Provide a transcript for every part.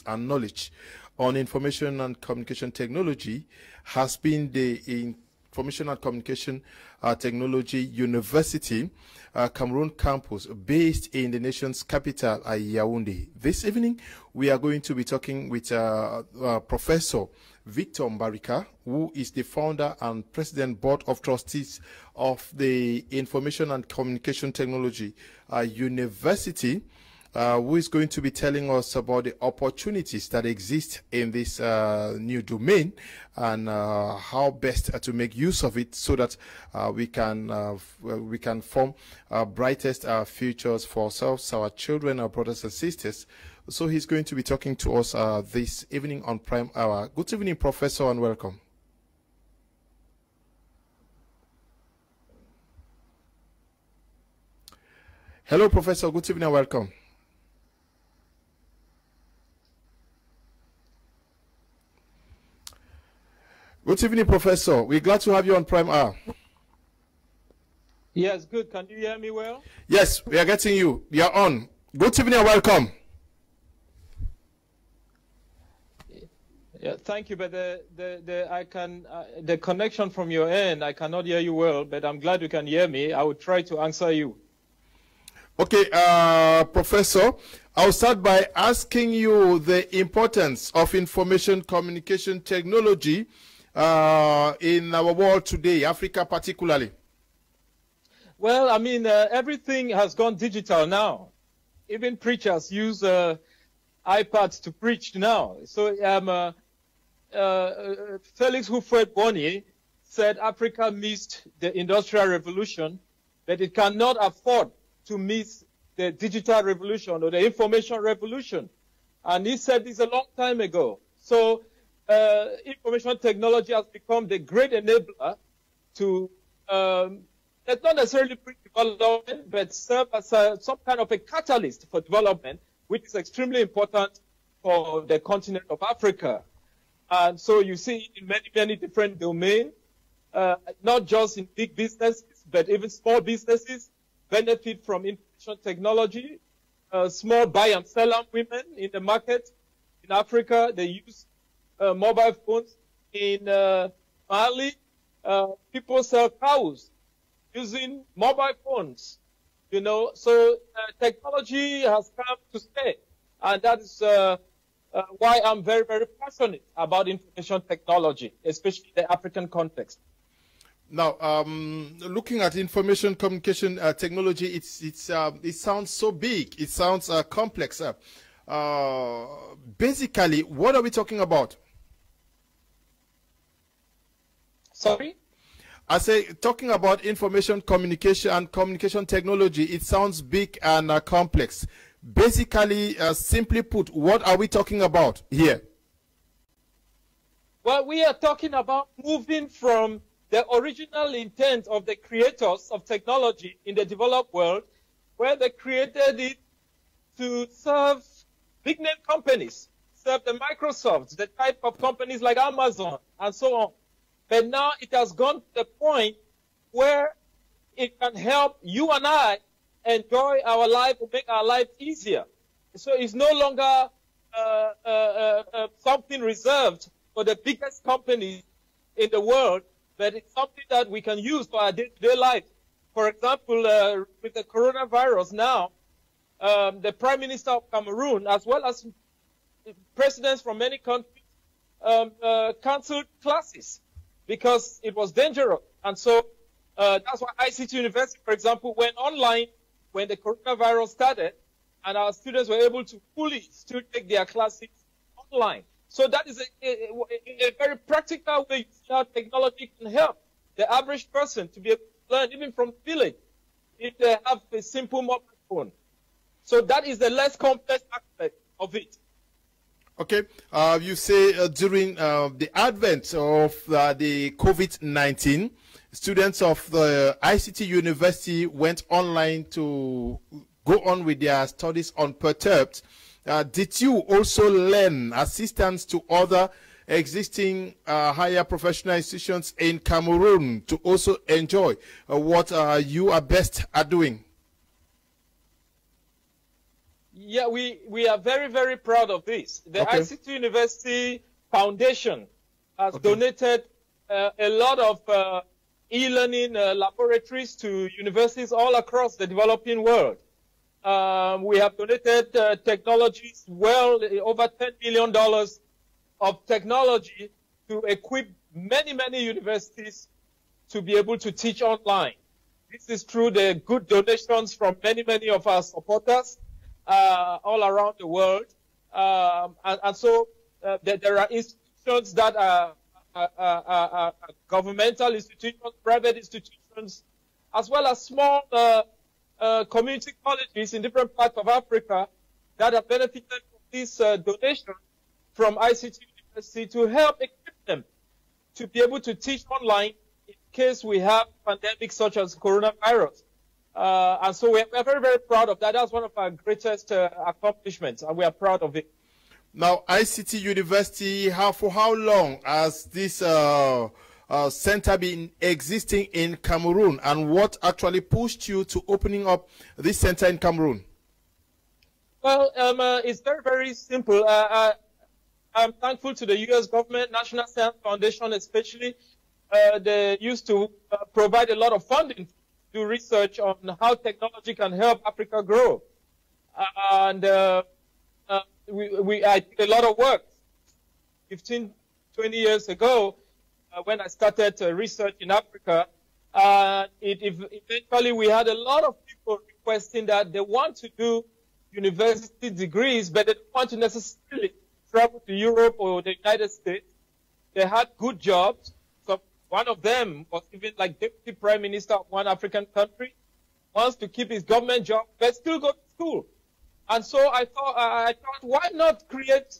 and knowledge on information and communication technology has been the Information and Communication Technology University, Cameroon campus, based in the nation's capital, Yaoundé. This evening, we are going to be talking with Professor Victor Mbarika, who is the founder and president board of trustees of the Information and Communication Technology University, who is going to be telling us about the opportunities that exist in this new domain and how best to make use of it so that we can form our brightest futures for ourselves, our children, our brothers and sisters. So he's going to be talking to us this evening on Prime Hour. Good evening, Professor, and welcome. Hello, Professor. Good evening and welcome. Good evening, Professor. We're glad to have you on Prime Hour. Yes, good. Can you hear me well? Yes, we are getting you. You're on. Good evening and welcome. Yeah, thank you. But the connection from your end, I cannot hear you well. But I'm glad you can hear me. I will try to answer you. Okay, Professor, I'll start by asking you the importance of information communication technology in our world today, Africa particularly. Well, I mean, everything has gone digital now. Even preachers use iPads to preach now. So Felix Houphouët-Boigny said Africa missed the Industrial Revolution, but it cannot afford to miss the digital revolution or the information revolution. And he said this a long time ago. So information technology has become the great enabler to not necessarily bring development, but serve as some kind of a catalyst for development, which is extremely important for the continent of Africa. And so you see in many, many different domains, not just in big businesses, but even small businesses benefit from information technology. Small buy and sell women in the market in Africa, they use mobile phones. In Mali, people sell cows using mobile phones, you know. So technology has come to stay, and that is why I'm very, very passionate about information technology, especially in the African context. Now, looking at information communication technology, it sounds so big. It sounds complex. Basically, what are we talking about? Sorry? I say, talking about information communication and communication technology, it sounds big and complex. Basically, simply put, what are we talking about here? Well, we are talking about moving from the original intent of the creators of technology in the developed world, where they created it to serve big name companies, serve the Microsofts, the type of companies like Amazon, and so on. But now it has gone to the point where it can help you and I enjoy our life or make our life easier. So it's no longer something reserved for the biggest companies in the world, but it's something that we can use for our day-to-day life. For example, with the coronavirus now, the Prime Minister of Cameroon, as well as presidents from many countries, canceled classes because it was dangerous. And so that's why ICT University, for example, went online when the coronavirus started, and our students were able to fully still take their classes online. So that is a very practical way how technology can help the average person to be able to learn, even from the village, if they have a simple mobile phone. So that is the less complex aspect of it. Okay. You say during the advent of the COVID-19, students of the ICT University went online to go on with their studies unperturbed. Did you also lend assistance to other existing higher professional institutions in Cameroon to also enjoy what you are best at doing? Yeah, we are very, very proud of this. The ICT University Foundation has donated a lot of e-learning laboratories to universities all across the developing world. We have donated technologies, well over $10 million of technology to equip many, many universities to be able to teach online. This is through the good donations from many, many of our supporters all around the world. So there are institutions that are governmental institutions, private institutions, as well as small community colleges in different parts of Africa that have benefited from this donation from ICT University to help equip them to be able to teach online in case we have pandemics such as coronavirus. And so we're very, very proud of that. That's one of our greatest accomplishments, and we are proud of it. Now, ICT University, for how long has this center been existing in Cameroon, and what actually pushed you to opening up this center in Cameroon? Well, it's very, very simple. I'm thankful to the U.S. government, National Science Foundation especially. They used to provide a lot of funding to do research on how technology can help Africa grow. And I did a lot of work 15, 20 years ago when I started research in Africa. Eventually we had a lot of people requesting that they want to do university degrees, but they don't want to necessarily travel to Europe or the United States. They had good jobs. So one of them was even like deputy prime minister of one African country, wants to keep his government job, but still go to school. And so I thought, why not create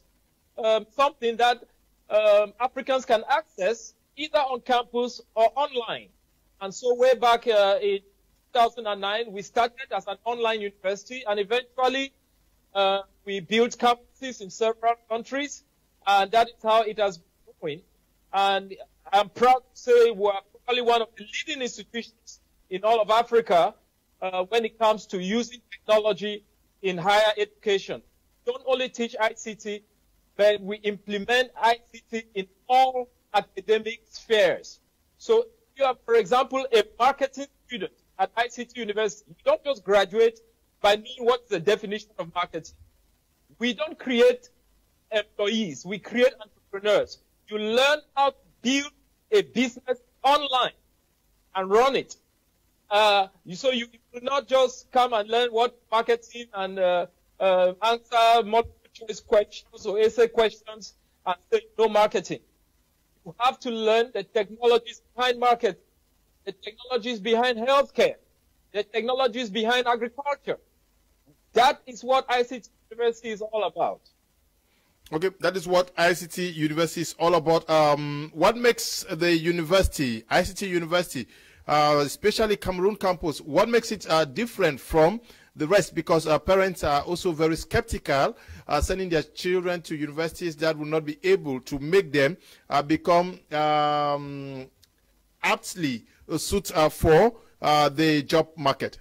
something that Africans can access either on campus or online? And so way back in 2009, we started as an online university, and eventually we built campuses in several countries, and that is how it has been going. And I'm proud to say we're probably one of the leading institutions in all of Africa when it comes to using technology in higher education. Don't only teach ICT, but we implement ICT in all academic spheres. So if you are, for example, a marketing student at ICT University, you don't just graduate by knowing what's the definition of marketing. We don't create employees, we create entrepreneurs. You learn how to build a business online and run it. So you do not just come and learn what marketing and answer multiple choice questions or essay questions and say no marketing. You have to learn the technologies behind marketing, the technologies behind healthcare, the technologies behind agriculture. That is what ICT University is all about. Okay, that is what ICT University is all about. What makes the university, ICT University, especially Cameroon campus, what makes it different from the rest? Because parents are also very skeptical sending their children to universities that will not be able to make them become aptly suit for the job market.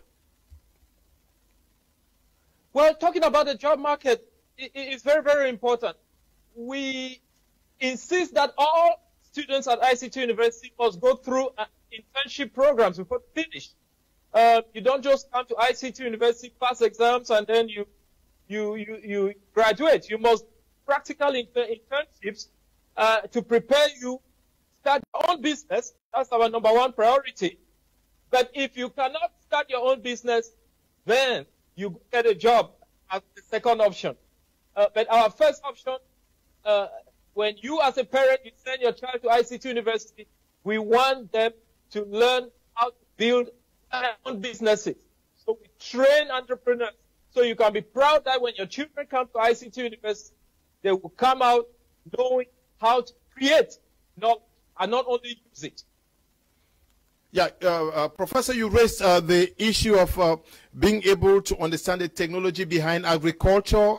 Well, talking about the job market, it is very, very important. We insist that all students at ICT University must go through internship programs before they finish. You don't just come to ICT University, pass exams, and then you graduate. You must practical internships to prepare you start your own business. That's our #1 priority. But if you cannot start your own business, then you get a job as the second option. But our first option, when you as a parent, you send your child to ICT University, we want them to learn how to build their own businesses. So we train entrepreneurs. So you can be proud that when your children come to ICT University, they will come out knowing how to create knowledge and not only use it. Yeah, Professor, you raised the issue of being able to understand the technology behind agriculture,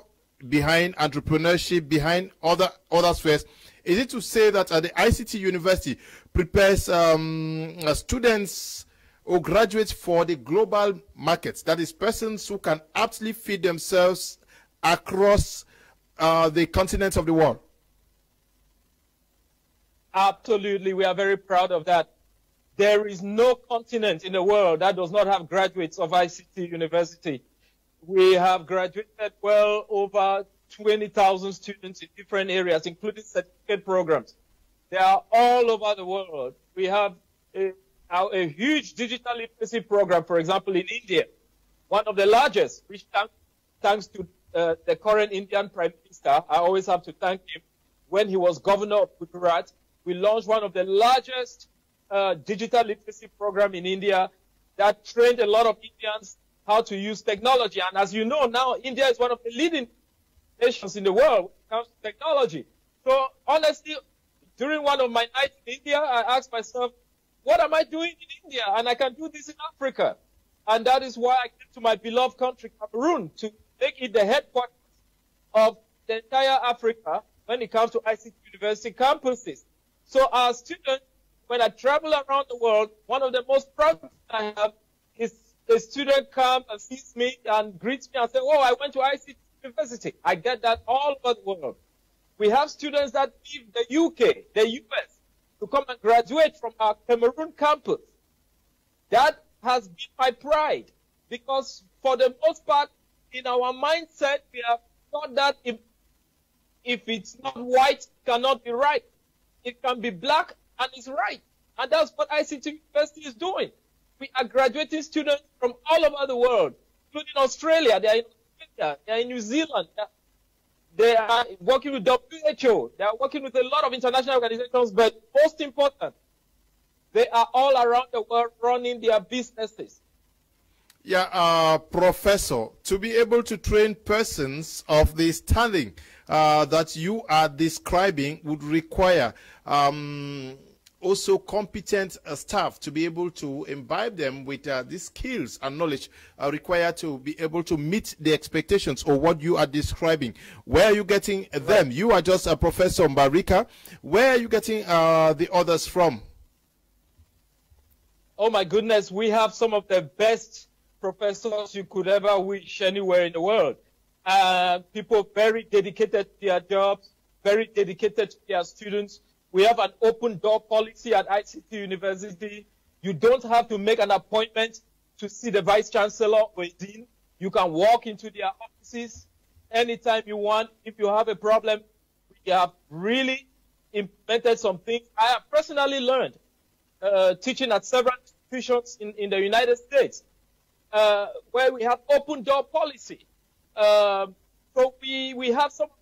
behind entrepreneurship, behind other spheres. Is it to say that the ICT University prepares students or graduates for the global markets? That is, persons who can aptly feed themselves across the continents of the world? Absolutely. We are very proud of that. There is no continent in the world that does not have graduates of ICT University. We have graduated well over 20,000 students in different areas, including certificate programs. They are all over the world. We have a huge digital literacy program, for example, in India, one of the largest, which thanks to the current Indian Prime Minister, I always have to thank him, when he was governor of Gujarat, we launched one of the largest digital literacy program in India that trained a lot of Indians how to use technology. And as you know, now India is one of the leading nations in the world when it comes to technology. So honestly, during one of my nights in India, I asked myself, what am I doing in India? And I can do this in Africa. And that is why I came to my beloved country, Cameroon, to make it the headquarters of the entire Africa when it comes to ICT university campuses. So our students, when I travel around the world, one of the most proud things I have is a student comes and sees me and greets me and says, oh, I went to ICT University. I get that all over the world. We have students that leave the UK, the US, to come and graduate from our Cameroon campus. That has been my pride, because for the most part, in our mindset, we have thought that if it's not white, it cannot be right. It can be black and it's right. And that's what ICT University is doing. We are graduating students from all over the world, including Australia. They are in Australia, they are in New Zealand, they are working with WHO, they are working with a lot of international organizations, but most important, they are all around the world running their businesses. Yeah, Professor, to be able to train persons of the standing that you are describing would require also competent staff to be able to imbibe them with these skills and knowledge required to be able to meet the expectations of what you are describing. Where are you getting them? You are just a Professor Mbarika. Where are you getting the others from? Oh my goodness, we have some of the best professors you could ever wish anywhere in the world. People very dedicated to their jobs, very dedicated to their students. We have an open door policy at ICT University. You don't have to make an appointment to see the Vice Chancellor or a Dean. You can walk into their offices anytime you want. If you have a problem, we have really implemented some things. I have personally learned teaching at several institutions in the United States where we have open door policy. So we have some of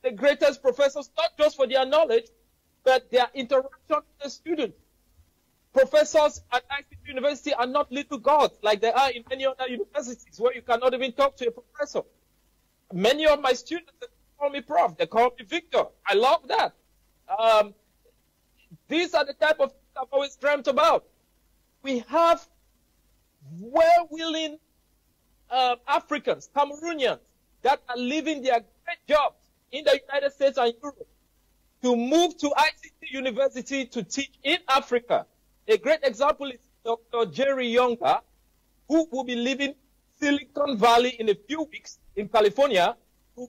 the greatest professors, not just for their knowledge, but their interaction with the students. Professors at ICT University are not little gods like they are in many other universities where you cannot even talk to a professor. Many of my students call me Prof. They call me Victor. I love that. These are the type of things I've always dreamt about. We have well-willing Africans, Cameroonians, that are leaving their great jobs in the United States and Europe to move to ICT University to teach in Africa. A great example is Dr. Jerry Younger, who will be leaving Silicon Valley in a few weeks in California to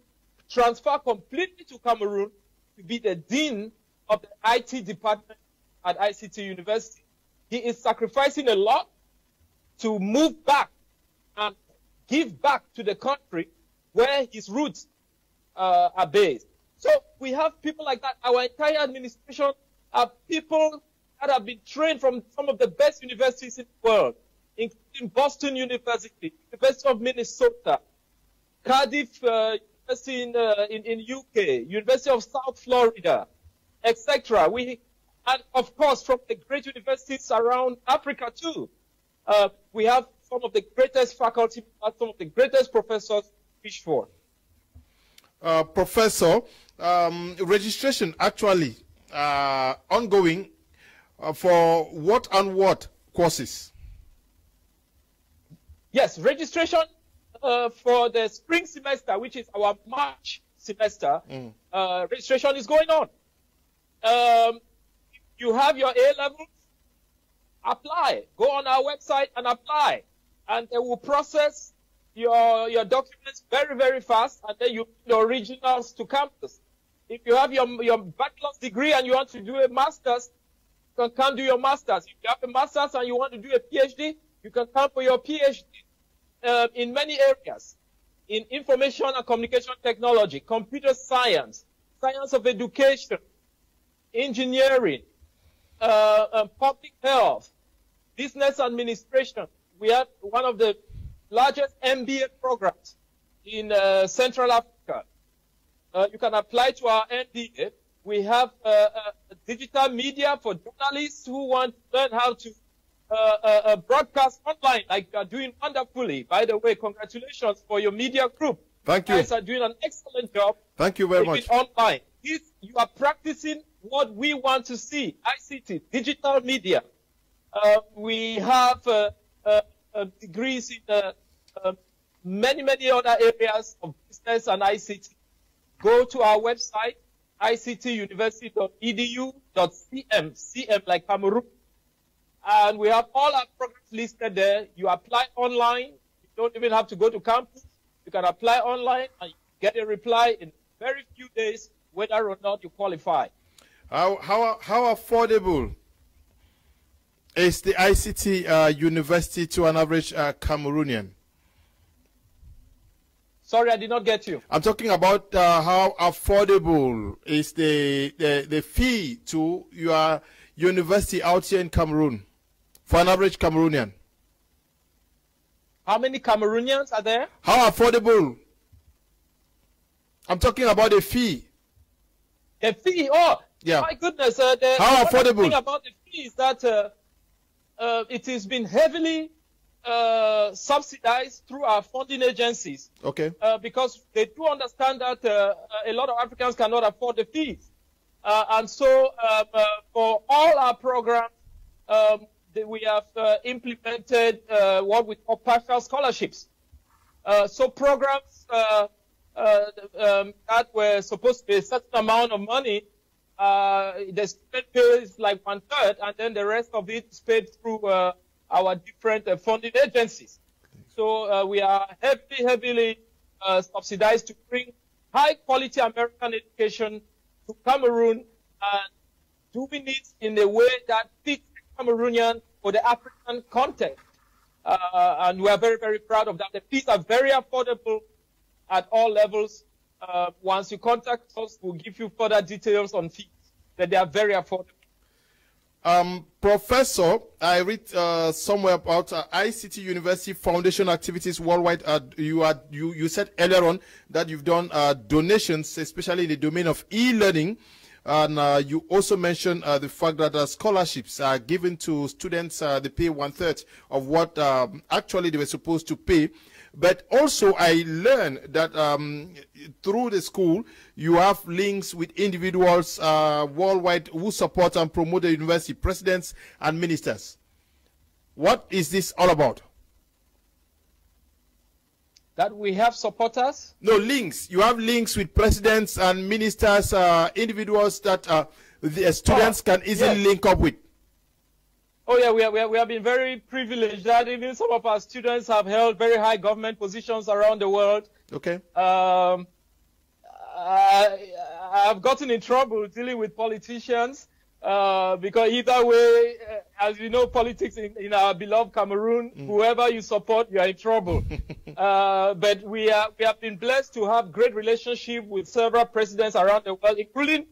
transfer completely to Cameroon to be the dean of the IT department at ICT University. He is sacrificing a lot to move back and give back to the country where his roots are based. So we have people like that. Our entire administration are people that have been trained from some of the best universities in the world, including Boston University, University of Minnesota, Cardiff University in UK, University of South Florida, etc. And of course, from the great universities around Africa too. We have some of the greatest faculty, some of the greatest professors to wish for. Professor, registration actually ongoing for what and what courses? Yes, registration For the spring semester, which is our March semester, registration is going on. You have your A-levels, apply. Go on our website and apply. And they will process your documents very, very fast, and then you bring the originals to campus. If you have your bachelor's degree and you want to do a master's, you can come do your master's. If you have a master's and you want to do a PhD, you can come for your PhD. In many areas, in information and communication technology, computer science, science of education, engineering, public health, business administration. We have one of the largest MBA programs in Central Africa. You can apply to our MBA. We have digital media for journalists who want to learn how to broadcast online, like you are doing wonderfully. By the way, congratulations for your media group. Thank you. You guys are doing an excellent job. Thank you very much. Online. You are practicing what we want to see. ICT, digital media. We have degrees in many, many other areas of business and ICT. Go to our website, ictuniversity.edu.cm, CM like Cameroon. And we have all our programs listed there. You apply online. You don't even have to go to campus. You can apply online and you get a reply in very few days whether or not you qualify. How affordable is the ICT university to an average Cameroonian? Sorry, I did not get you. I'm talking about how affordable is the fee to your university out here in Cameroon for an average Cameroonian. How many Cameroonians are there? How affordable? I'm talking about the fee. The fee? Oh, yeah. My goodness. How affordable? The thing about the fee is that it has been heavily subsidized through our funding agencies. Okay. Because they do understand that a lot of Africans cannot afford the fees. And so for all our programs, we have implemented what we call partial scholarships. So programs that were supposed to be a certain amount of money, the student pays like 1/3, and then the rest of it is paid through our different funding agencies. So we are heavily subsidized to bring high-quality American education to Cameroon, and doing it in a way that fits the Cameroonian for the African context. And we are very, very proud of that. The fees are very affordable at all levels. Once you contact us, we'll give you further details on fees, that they are very affordable. Professor, I read somewhere about ICT University Foundation activities worldwide. You said earlier on that you've done donations, especially in the domain of e-learning, and you also mentioned the fact that scholarships are given to students. They pay 1/3 of what actually they were supposed to pay. But also I learned that through the school, you have links with individuals worldwide who support and promote the university, presidents and ministers. What is this all about? That we have supporters? No, links. You have links with presidents and ministers, individuals that the students can easily link up with. Oh yeah, we have been very privileged that even some of our students have held very high government positions around the world. Okay. I've gotten in trouble dealing with politicians because either way, as you know, politics in our beloved Cameroon, whoever you support, you are in trouble. But we have been blessed to have great relationship with several presidents around the world, including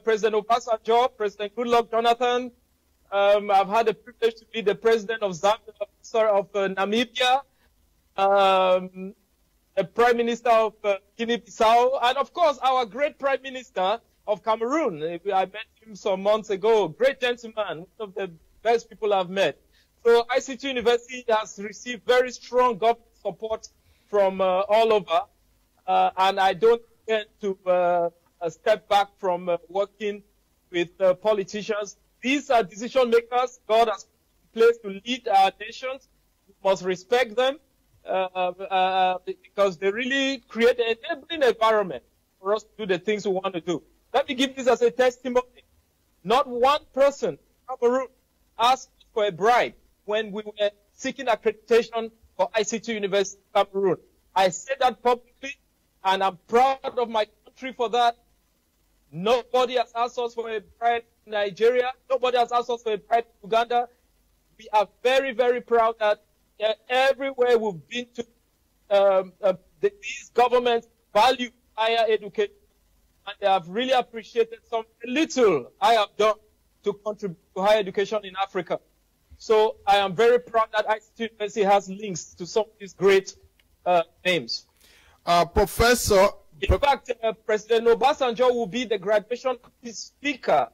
President Obasanjo, President Goodluck Jonathan. I've had the privilege to be the president of Namibia, the prime minister of Guinea-Bissau, and of course our great prime minister of Cameroon. I met him some months ago. Great gentleman, one of the best people I've met. So ICT University has received very strong government support from all over, and I don't intend to step back from working with politicians. These are decision makers God has placed to lead our nations. We must respect them because they really create an enabling environment for us to do the things we want to do. Let me give this as a testimony. Not one person in Cameroon asked for a bribe when we were seeking accreditation for for ICT University of Cameroon. I say that publicly, and I'm proud of my country for that. Nobody has asked us for a pride in Nigeria. Nobody has asked us for a pride in Uganda. We are very, very proud that everywhere we've been to, these governments value higher education, and they have really appreciated some little I have done to contribute to higher education in Africa. So I am very proud that ICT University has links to some of these great names. Professor. In fact, President Obasanjo will be the graduation speaker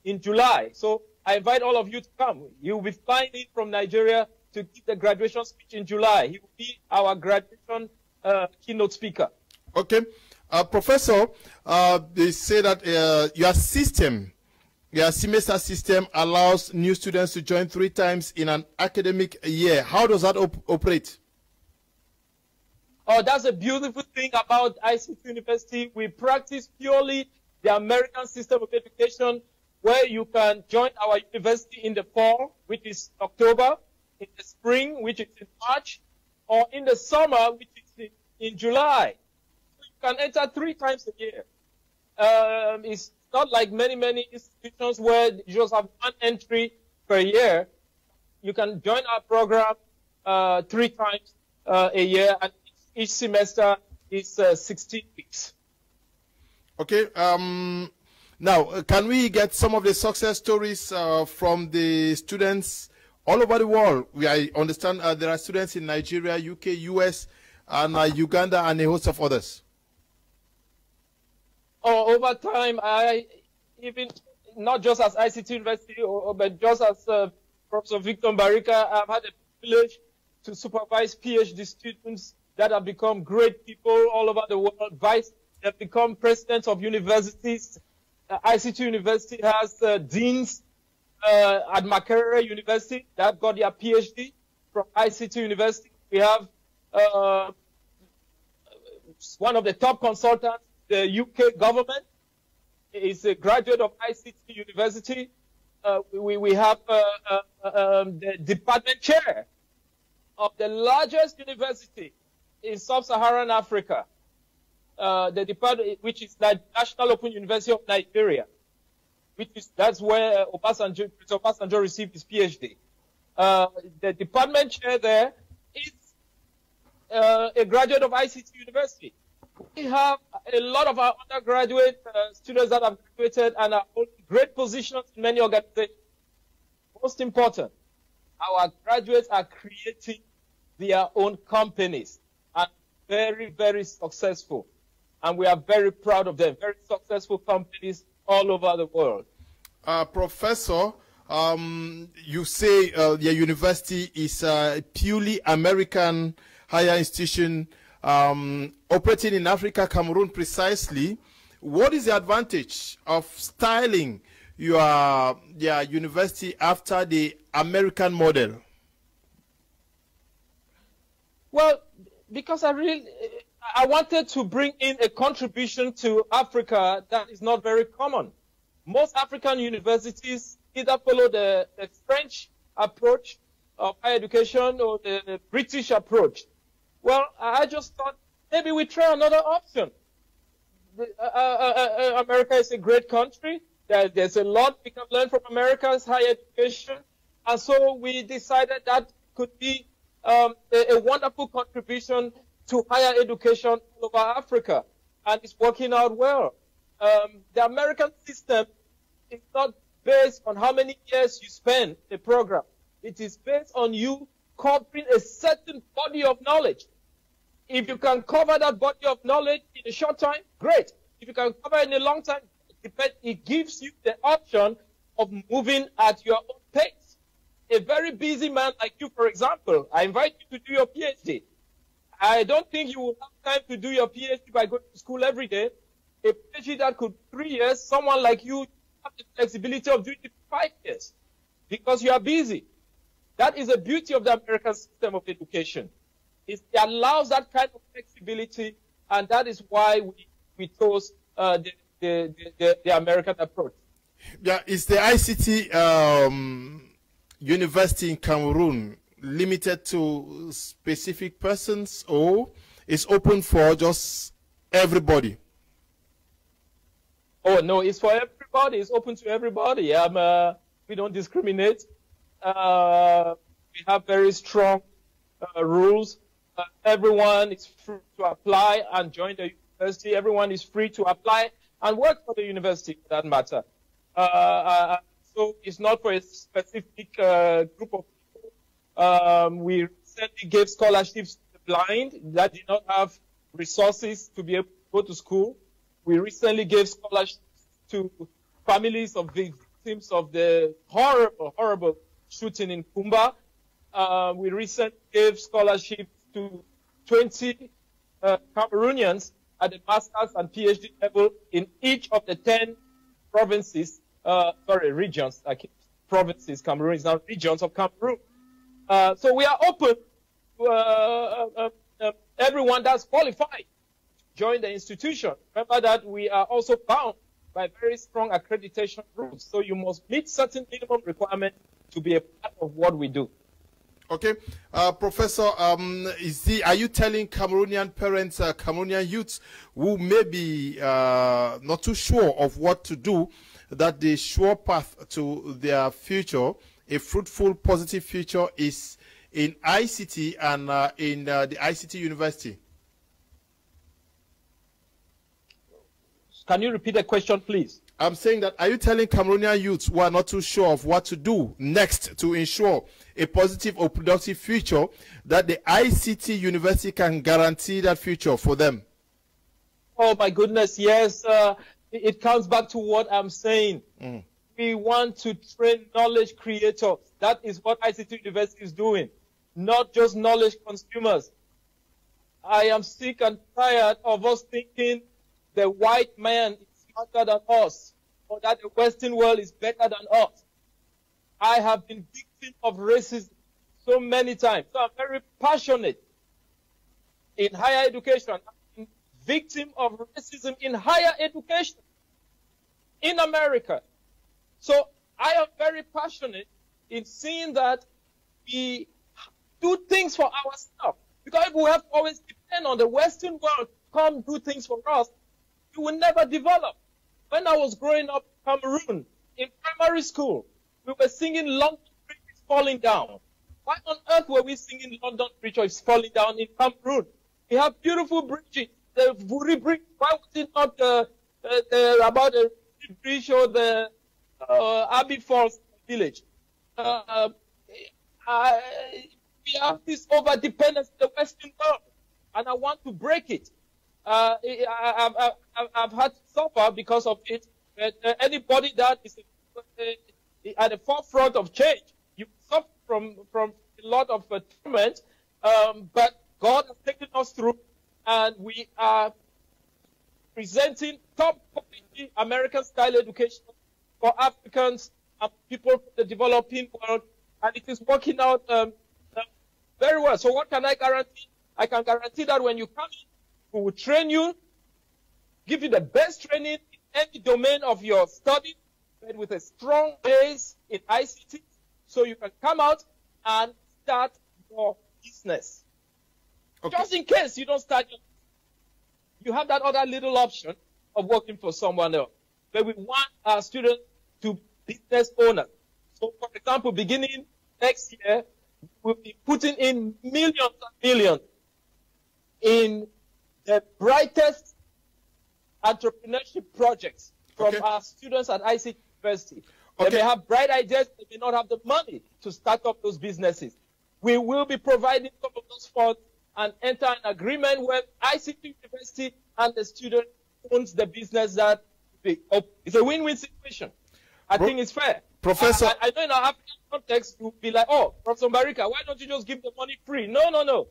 in July. So I invite all of you to come. He will be flying in from Nigeria to give the graduation speech in July. He will be our graduation keynote speaker. Okay. Professor, they say that your system, your semester system allows new students to join 3 times in an academic year. How does that operate? Oh, that's a beautiful thing about ICT University. We practice purely the American system of education, where you can join our university in the fall, which is October, in the spring, which is in March, or in the summer, which is in July. So you can enter 3 times a year. It's not like many institutions where you just have 1 entry per year. You can join our program 3 times a year, and each semester is 16 weeks. Okay. Now, can we get some of the success stories from the students all over the world? I understand there are students in Nigeria, UK, US, and Uganda, and a host of others. Oh, over time, even not just as ICT University, but just as Professor Victor Barika, I've had a privilege to supervise PhD students that have become great people all over the world. They've become presidents of universities. ICT University has deans at Makerere University that got their PhD from ICT University. We have one of the top consultants, the UK government, is a graduate of ICT University. We have the department chair of the largest university in Sub-Saharan Africa, the department, which is the National Open University of Nigeria, that's where Professor Obasanjo received his PhD. The department chair there is a graduate of ICT University. We have a lot of our undergraduate students that have graduated and are holding great positions in many organizations. Most important, our graduates are creating their own companies and very, very successful. And we are very proud of them, very successful companies all over the world. Professor, you say your university is a purely American higher institution operating in Africa, Cameroon precisely. What is the advantage of styling your university after the American model? Well, because I wanted to bring in a contribution to Africa that is not very common. Most African universities either follow the French approach of higher education or the British approach. Well, I just thought maybe we try another option. America is a great country. There's a lot we can learn from America's higher education. And so we decided that could be a wonderful contribution to higher education all over Africa. And it's working out well. The American system is not based on how many years you spend in the program. It is based on you covering a certain body of knowledge. If you can cover that body of knowledge in a short time, great. If you can cover it in a long time, it gives you the option of moving at your own pace. A very busy man like you, for example, I invite you to do your PhD. I don't think you will have time to do your PhD by going to school every day. A PhD that could 3 years, someone like you have the flexibility of doing it 5 years because you are busy. That is the beauty of the American system of education. It allows that kind of flexibility, and that is why we chose the American approach. Yeah, is the ICT university in Cameroon limited to specific persons, or it's open for just everybody? Oh, no, it's for everybody. It's open to everybody. We don't discriminate. We have very strong rules. Everyone is free to apply and join the university. Everyone is free to apply and work for the university, for that matter. So it's not for a specific group of people. We recently gave scholarships to the blind that did not have resources to be able to go to school. We recently gave scholarships to families of victims of the horrible shooting in Kumba. We recently gave scholarships to 20 Cameroonians at the master's and PhD level in each of the 10 provinces, regions, provinces, Cameroon is now regions of Cameroon. So we are open to everyone that's qualified to join the institution. Remember that we are also bound by very strong accreditation rules. So you must meet certain minimum requirements to be a part of what we do. Okay. Professor, are you telling Cameroonian parents, Cameroonian youths who may be not too sure of what to do, that the sure path to their future, a fruitful, positive future, is in ICT and in the ICT university? Can you repeat the question, please? I'm saying that, are you telling Cameroonian youths who are not too sure of what to do next to ensure a positive or productive future, that the ICT university can guarantee that future for them? Oh my goodness, yes. It comes back to what I'm saying. We want to train knowledge creators. That is what ICT University is doing, not just knowledge consumers. I am sick and tired of us thinking the white man is smarter than us, or that the Western world is better than us. I have been victim of racism so many times. So I'm very passionate in higher education. I'm been victim of racism in higher education in America. So I am very passionate in seeing that we do things for ourselves. Because if we have to always depend on the Western world to come do things for us, we will never develop. When I was growing up in Cameroon, in primary school, we were singing London Bridge is Falling Down. Why on earth were we singing London Bridge is Falling Down in Cameroon? We have beautiful bridges. The Vuri Bridge, why was it not about the bridge or the Abbey Falls village? We have this over-dependence on the Western world, and I want to break it. I've had to suffer because of it. Anybody that is at the forefront of change, you suffer from a lot of torment, but God has taken us through, and we are presenting top quality American-style education for Africans and people from the developing world, and it is working out very well. So what can I guarantee? I can guarantee that when you come in, we will train you, give you the best training in any domain of your study, but with a strong base in ICT, so you can come out and start your business. Okay. Just in case you don't start your business, you have that other little option of working for someone else. But we want our students to be business owners. So, for example, beginning next year, we'll be putting in millions and millions in the brightest entrepreneurship projects from our students at ICT University. They may have bright ideas, they may not have the money to start up those businesses. We will be providing some of those funds and enter an agreement where ICT University and the student owns the business that it's a win-win situation. I think it's fair. Professor, I know in our African context, you'll be like, oh, Professor Barika, why don't you just give the money free? No, no, no.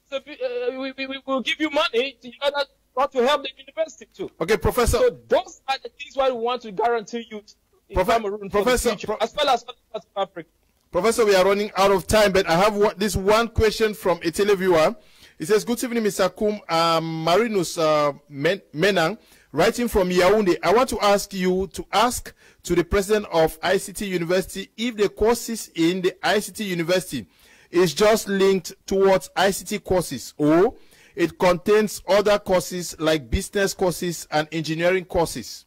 So we will give you money to help the university too. Okay, Professor. So those are the things why we want to guarantee you in Cameroon for the future, as well as other parts of Africa. Professor, we are running out of time, but I have this one question from a televiewer. It says, good evening, Mr. Kum, Marinus Menang, writing from Yaoundé. I want to ask you to ask to the president of ICT University if the courses in the ICT University is just linked towards ICT courses, or it contains other courses like business courses and engineering courses?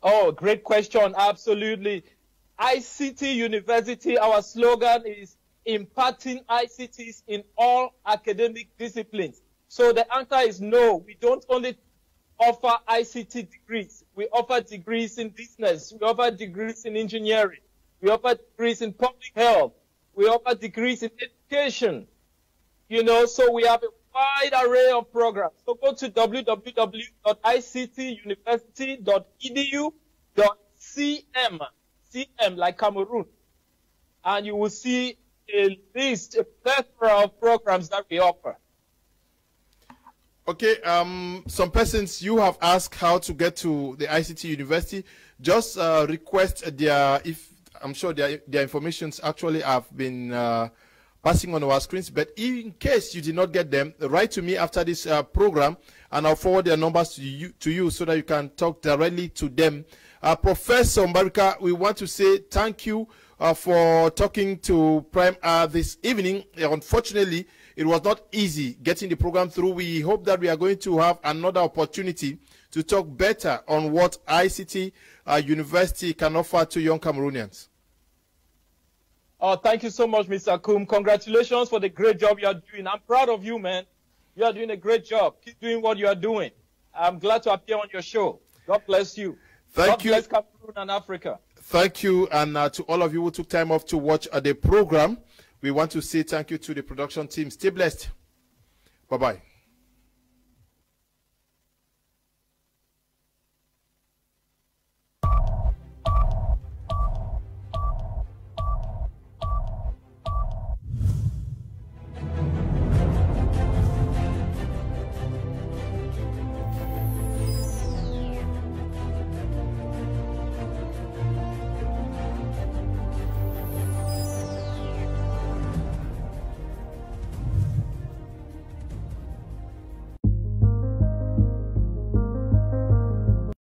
Oh, great question. Absolutely. ICT University, our slogan is imparting ICTs in all academic disciplines. So the answer is no. We don't only offer ICT degrees. We offer degrees in business. We offer degrees in engineering. We offer degrees in public health. We offer degrees in education. You know, so we have a wide array of programs. So go to www.ictuniversity.edu.cm, CM like Cameroon, and you will see a list, a plethora of programs that we offer. Okay, some persons, you have asked how to get to the ICT University. Just request their, if I'm sure their informations actually have been passing on our screens, but in case you did not get them, write to me after this program, and I'll forward their numbers to you so that you can talk directly to them. Professor Mbarika, we want to say thank you for talking to Prime this evening. Unfortunately, it was not easy getting the program through. We hope that we are going to have another opportunity to talk better on what ICT University can offer to young Cameroonians. Oh, thank you so much, Mr. Kum. Congratulations for the great job you are doing. I'm proud of you, man. You are doing a great job. Keep doing what you are doing. I'm glad to appear on your show. God bless you. Thank you. God bless Cameroon and Africa. Thank you, and to all of you who took time off to watch the program, we want to say thank you to the production team. Stay blessed. Bye-bye.